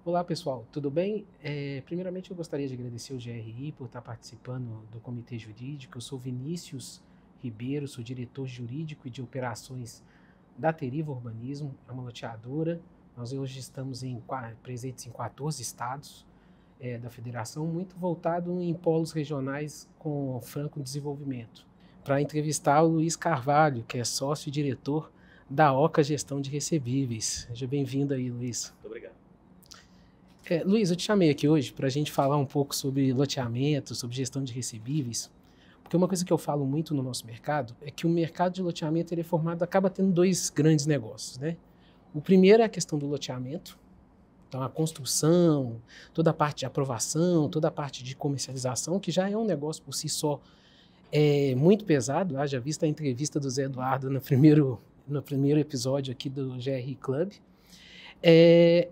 Olá, pessoal, tudo bem? Primeiramente, eu gostaria de agradecer o GRI por estar participando do Comitê Jurídico. Eu sou Vinícius Ribeiro, sou diretor jurídico e de operações da Teriva Urbanismo, é uma loteadora. Nós hoje estamos presentes em 14 estados da federação, muito voltado em polos regionais com franco desenvolvimento. Para entrevistar o Luiz Carvalho, que é sócio e diretor da Oca Gestão de Recebíveis. Seja bem-vindo aí, Luiz. Muito obrigado. Luiz, eu te chamei aqui hoje para a gente falar um pouco sobre loteamento, sobre gestão de recebíveis, porque uma coisa que eu falo muito no nosso mercado é que o mercado de loteamento ele é formado, acaba tendo dois grandes negócios, né? O primeiro é a questão do loteamento, então a construção, toda a parte de aprovação, toda a parte de comercialização, que já é um negócio por si só muito pesado. Já visto a entrevista do Zé Eduardo no primeiro episódio aqui do GR Club.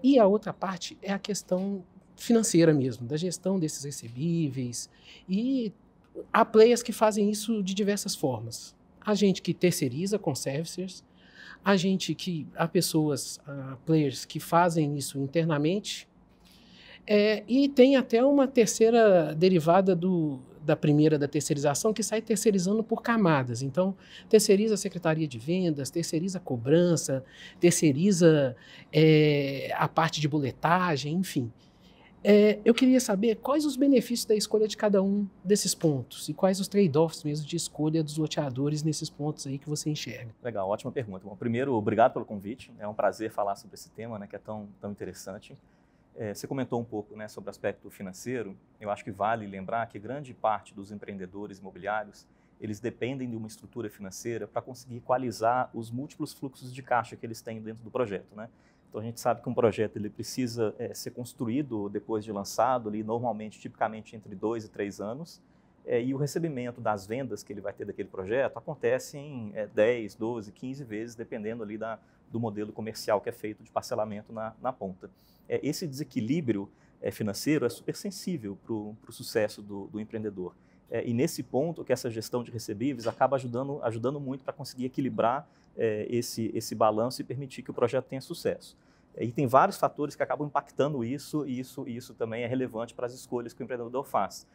E a outra parte é a questão financeira mesmo, da gestão desses recebíveis, e há players que fazem isso de diversas formas. Há gente que terceiriza com servicers, há players que fazem isso internamente, e tem até uma terceira derivada da primeira da terceirização, que sai terceirizando por camadas. Então, terceiriza a secretaria de vendas, terceiriza a cobrança, terceiriza a parte de boletagem, enfim. Eu queria saber quais os benefícios da escolha de cada um desses pontos e quais os trade-offs mesmo de escolha dos loteadores nesses pontos aí que você enxerga. Legal, ótima pergunta. Bom, primeiro, obrigado pelo convite. É um prazer falar sobre esse tema, né, que é tão interessante. Você comentou um pouco, né, sobre o aspecto financeiro. Eu acho que vale lembrar que grande parte dos empreendedores imobiliários, eles dependem de uma estrutura financeira para conseguir equalizar os múltiplos fluxos de caixa que eles têm dentro do projeto, né? Então, a gente sabe que um projeto ele precisa ser construído depois de lançado, ali, normalmente, tipicamente, entre 2 e 3 anos, e o recebimento das vendas que ele vai ter daquele projeto acontece em 10, 12, 15 vezes, dependendo ali do modelo comercial que é feito de parcelamento na ponta. Esse desequilíbrio financeiro é super sensível para o sucesso do empreendedor. E nesse ponto que essa gestão de recebíveis acaba ajudando muito para conseguir equilibrar esse balanço e permitir que o projeto tenha sucesso. E tem vários fatores que acabam impactando isso, e isso também é relevante para as escolhas que o empreendedor faz.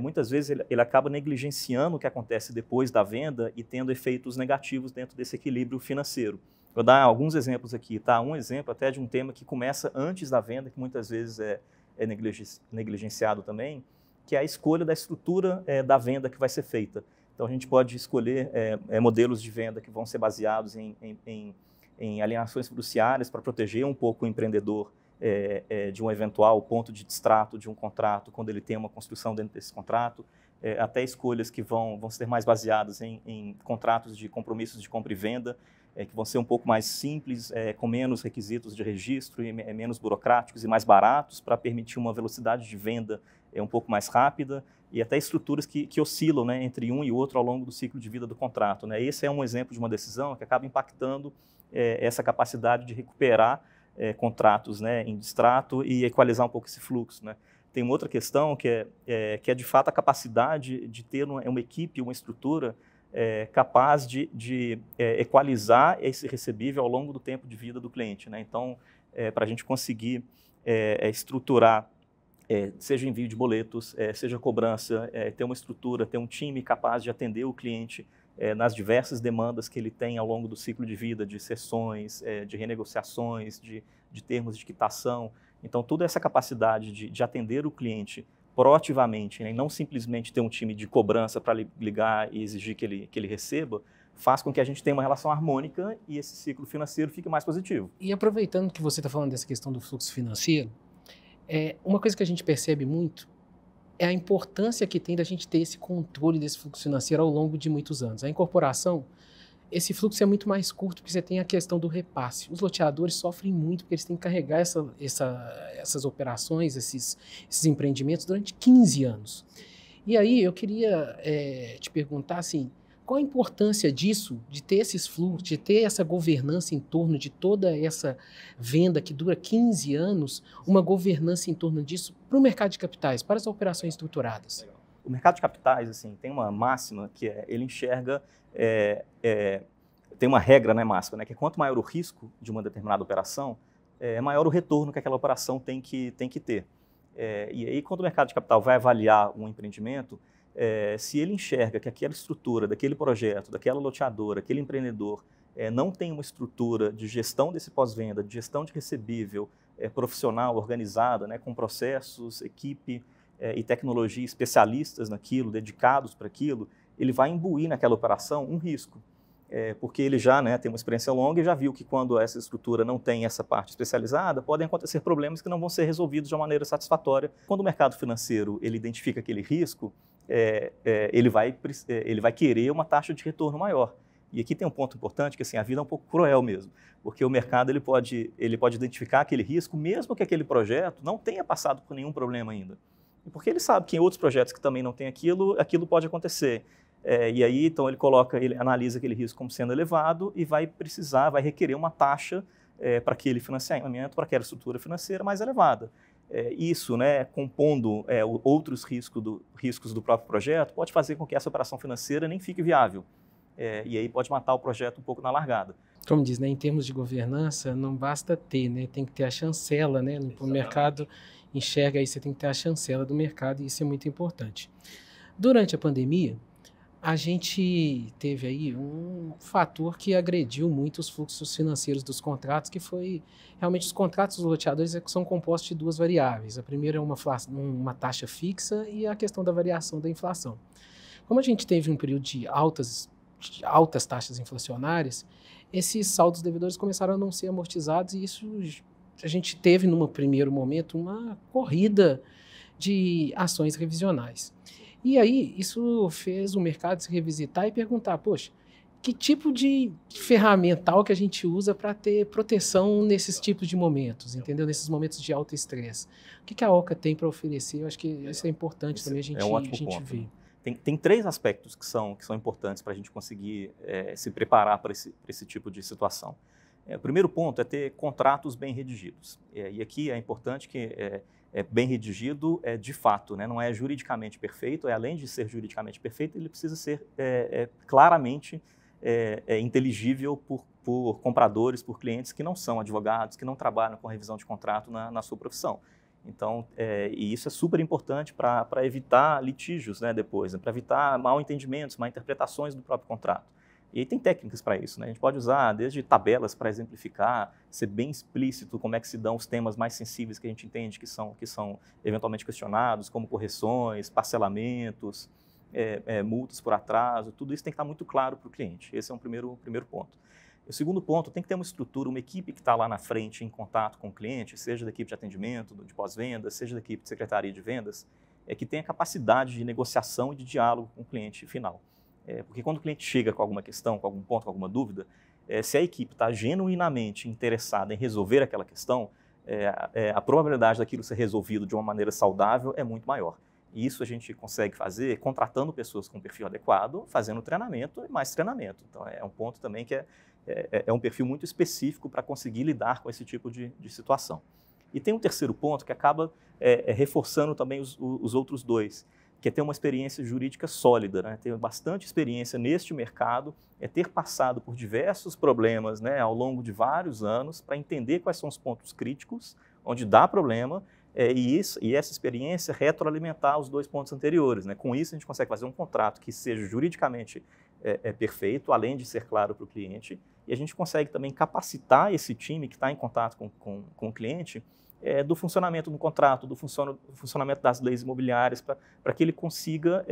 Muitas vezes ele acaba negligenciando o que acontece depois da venda e tendo efeitos negativos dentro desse equilíbrio financeiro. Vou dar alguns exemplos aqui, tá? Um exemplo até de um tema que começa antes da venda, que muitas vezes é negligenciado também, que é a escolha da estrutura da venda que vai ser feita. Então, a gente pode escolher modelos de venda que vão ser baseados em alienações fiduciárias para proteger um pouco o empreendedor de um eventual ponto de distrato de um contrato, quando ele tem uma construção dentro desse contrato, até escolhas que vão ser mais baseadas em contratos de compromissos de compra e venda, que vão ser um pouco mais simples, com menos requisitos de registro, e menos burocráticos e mais baratos, para permitir uma velocidade de venda um pouco mais rápida, e até estruturas que oscilam, né, entre um e outro ao longo do ciclo de vida do contrato, né? Esse é um exemplo de uma decisão que acaba impactando essa capacidade de recuperar contratos, né, em distrato e equalizar um pouco esse fluxo, né? Tem uma outra questão que é de fato a capacidade de ter uma equipe, uma estrutura capaz de equalizar esse recebível ao longo do tempo de vida do cliente, né? Então, para a gente conseguir estruturar, seja envio de boletos, seja cobrança, ter uma estrutura, ter um time capaz de atender o cliente nas diversas demandas que ele tem ao longo do ciclo de vida, de sessões, de renegociações, de termos de quitação. Então, toda essa capacidade de atender o cliente proativamente, né, e não simplesmente ter um time de cobrança para ligar e exigir que ele receba, faz com que a gente tenha uma relação harmônica e esse ciclo financeiro fique mais positivo. E aproveitando que você está falando dessa questão do fluxo financeiro, uma coisa que a gente percebe muito é a importância que tem da gente ter esse controle desse fluxo financeiro ao longo de muitos anos. A incorporação, esse fluxo é muito mais curto, porque você tem a questão do repasse. Os loteadores sofrem muito, porque eles têm que carregar essas operações, esses empreendimentos durante 15 anos. E aí eu queria te perguntar assim, qual a importância disso, de ter esses fluxos, de ter essa governança em torno de toda essa venda que dura 15 anos, uma governança em torno disso para o mercado de capitais, para as operações estruturadas? O mercado de capitais, assim, tem uma máxima que ele enxerga, tem uma regra, né, máxima, né, que quanto maior o risco de uma determinada operação, é maior o retorno que aquela operação tem que ter. E aí, quando o mercado de capital vai avaliar um empreendimento, se ele enxerga que aquela estrutura daquele projeto, daquela loteadora, aquele empreendedor não tem uma estrutura de gestão desse pós-venda, de gestão de recebível profissional, organizada, né, com processos, equipe e tecnologia especialistas naquilo, dedicados para aquilo, ele vai imbuir naquela operação um risco. Porque ele já, né, tem uma experiência longa e já viu que quando essa estrutura não tem essa parte especializada, podem acontecer problemas que não vão ser resolvidos de uma maneira satisfatória. Quando o mercado financeiro ele identifica aquele risco, ele vai querer uma taxa de retorno maior. E aqui tem um ponto importante, que assim, a vida é um pouco cruel mesmo, porque o mercado ele pode identificar aquele risco, mesmo que aquele projeto não tenha passado por nenhum problema ainda. E porque ele sabe que em outros projetos que também não tem aquilo pode acontecer. E aí, então, ele analisa aquele risco como sendo elevado e vai requerer uma taxa para aquele financiamento, para aquela estrutura financeira mais elevada. Isso, né, compondo outros riscos do próprio projeto, pode fazer com que essa operação financeira nem fique viável. E aí pode matar o projeto um pouco na largada. Como diz, né, em termos de governança, não basta ter, né, tem que ter a chancela, né, o mercado enxerga aí, você tem que ter a chancela do mercado e isso é muito importante. Durante a pandemia, a gente teve aí um fator que agrediu muito os fluxos financeiros dos contratos, que foi realmente os contratos dos loteadores que são compostos de duas variáveis. A primeira é uma taxa fixa e a questão da variação da inflação. Como a gente teve um período de altas taxas inflacionárias, esses saldos devedores começaram a não ser amortizados e isso a gente teve, num primeiro momento, uma corrida de ações revisionais. E aí, isso fez o mercado se revisitar e perguntar, poxa, que tipo de ferramental que a gente usa para ter proteção nesses tipos de momentos, entendeu? Nesses momentos de alto estresse. O que a Oca tem para oferecer? Eu acho que isso é importante também a gente ver. Tem três aspectos que são importantes para a gente conseguir se preparar para esse tipo de situação. O primeiro ponto é ter contratos bem redigidos. E aqui é importante que bem redigido de fato, né? Não é juridicamente perfeito, além de ser juridicamente perfeito, ele precisa ser claramente inteligível por compradores, por clientes que não são advogados, que não trabalham com revisão de contrato na sua profissão. Então, e isso é super importante para evitar litígios, né, depois, né, para evitar mal entendimentos, mal interpretações do próprio contrato. E aí tem técnicas para isso, né? A gente pode usar desde tabelas para exemplificar, ser bem explícito como é que se dão os temas mais sensíveis que a gente entende que são eventualmente questionados, como correções, parcelamentos, multas por atraso, tudo isso tem que estar muito claro para o cliente. Esse é um primeiro ponto. O segundo ponto, tem que ter uma estrutura, uma equipe que está lá na frente em contato com o cliente, seja da equipe de atendimento, de pós-venda, seja da equipe de secretaria de vendas, que tenha capacidade de negociação e de diálogo com o cliente final. Porque quando o cliente chega com alguma questão, com algum ponto, com alguma dúvida, se a equipe está genuinamente interessada em resolver aquela questão, a probabilidade daquilo ser resolvido de uma maneira saudável é muito maior. E isso a gente consegue fazer contratando pessoas com perfil adequado, fazendo treinamento e mais treinamento. Então, é um ponto também que é um perfil muito específico para conseguir lidar com esse tipo de situação. E tem um terceiro ponto que acaba reforçando também os outros dois, que é ter uma experiência jurídica sólida, né? Ter bastante experiência neste mercado, ter passado por diversos problemas, né, ao longo de vários anos para entender quais são os pontos críticos, onde dá problema, e essa experiência retroalimentar os dois pontos anteriores, né? Com isso, a gente consegue fazer um contrato que seja juridicamente perfeito, além de ser claro para o cliente, e a gente consegue também capacitar esse time que está em contato com o cliente do funcionamento do contrato, do funcionamento das leis imobiliárias, para que ele consiga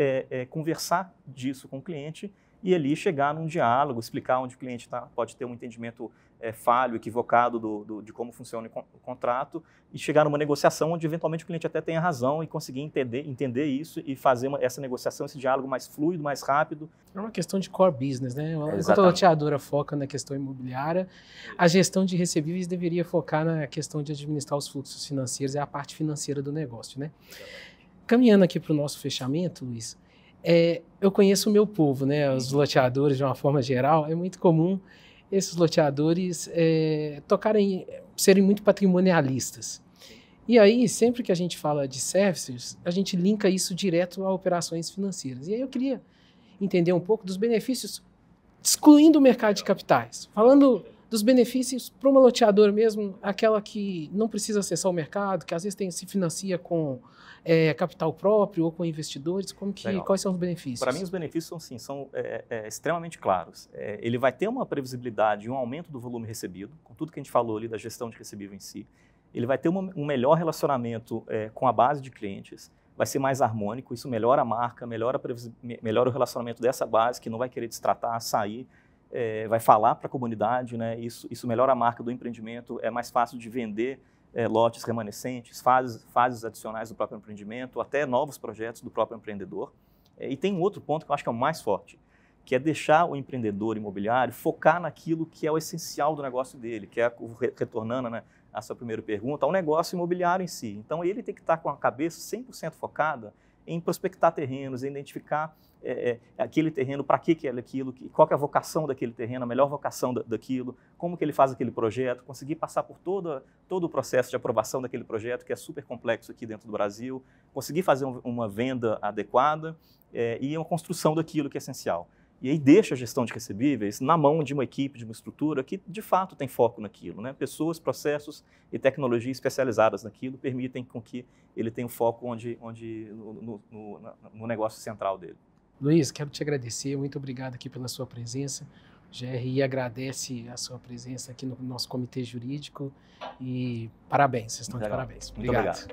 conversar disso com o cliente e ali chegar num diálogo, explicar onde o cliente pode ter um entendimento falho, equivocado de como funciona o contrato e chegar numa negociação onde eventualmente o cliente até tenha razão e conseguir entender isso e fazer essa negociação, esse diálogo mais fluido, mais rápido. É uma questão de core business, né? Enquanto a loteadora foca na questão imobiliária, a gestão de recebíveis deveria focar na questão de administrar os fluxos financeiros e a parte financeira do negócio, né? Caminhando aqui para o nosso fechamento, Luiz, eu conheço o meu povo, né? Os loteadores, de uma forma geral, é muito comum esses loteadores serem muito patrimonialistas. E aí, sempre que a gente fala de services, a gente linka isso direto a operações financeiras. E aí eu queria entender um pouco dos benefícios, excluindo o mercado de capitais, falando dos benefícios para uma loteadora mesmo, aquela que não precisa acessar o mercado, que às vezes se financia com capital próprio ou com investidores, quais são os benefícios? Para mim, os benefícios são extremamente claros. Ele vai ter uma previsibilidade e um aumento do volume recebido, com tudo que a gente falou ali da gestão de recebível em si. Ele vai ter um melhor relacionamento com a base de clientes, vai ser mais harmônico, isso melhora a marca, melhora o relacionamento dessa base, que não vai querer destratar, sair, vai falar para a comunidade, né? Isso melhora a marca do empreendimento, é mais fácil de vender lotes remanescentes, fases adicionais do próprio empreendimento, até novos projetos do próprio empreendedor. E tem um outro ponto que eu acho que é o mais forte, que é deixar o empreendedor imobiliário focar naquilo que é o essencial do negócio dele, que é, retornando, né, à sua primeira pergunta, ao negócio imobiliário em si. Então, ele tem que estar com a cabeça 100% focada em prospectar terrenos, em identificar aquele terreno, para que é aquilo, qual que é a vocação daquele terreno, a melhor vocação daquilo, como que ele faz aquele projeto, conseguir passar por todo o processo de aprovação daquele projeto, que é super complexo aqui dentro do Brasil, conseguir fazer uma venda adequada e uma construção daquilo que é essencial. E aí deixa a gestão de recebíveis na mão de uma equipe, de uma estrutura que, de fato, tem foco naquilo, né? Pessoas, processos e tecnologia especializadas naquilo permitem com que ele tenha um foco no negócio central dele. Luiz, quero te agradecer, muito obrigado aqui pela sua presença. O GRI agradece a sua presença aqui no nosso comitê jurídico e parabéns, vocês estão de parabéns. Muito obrigado.